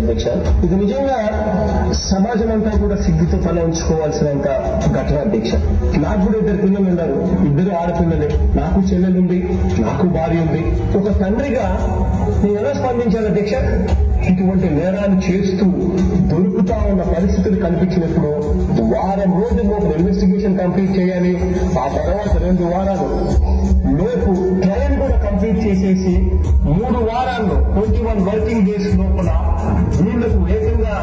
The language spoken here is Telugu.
అధ్యక్ష. ఇది నిజంగా సమాజం అంతా కూడా సిగ్గుతో తల ఉంచుకోవాల్సినంత ఘటన అధ్యక్ష. నాకు కూడా 2 పిల్లలు ఉన్నారు, 2 ఆడపిల్లలే. నాకు చెల్లెలుంది, నాకు భార్య ఉంది. ఒక తండ్రిగా నేను ఎలా స్పందించాను అధ్యక్ష? ఇటువంటి నేరాలు చేస్తూ దొరుకుతా ఉన్న పరిస్థితులు కనిపించినప్పుడు వారం రోజులు ఒక ఇన్వెస్టిగేషన్ కంప్లీట్ చేయాలి. ఆ తర్వాత 2 వారాలు లోపు ట్రయల్ కూడా కంప్లీట్ చేసేసి 3 వారాల్లో 21 వర్కింగ్ డేస్ లోపల వీళ్లకు ఏకంగా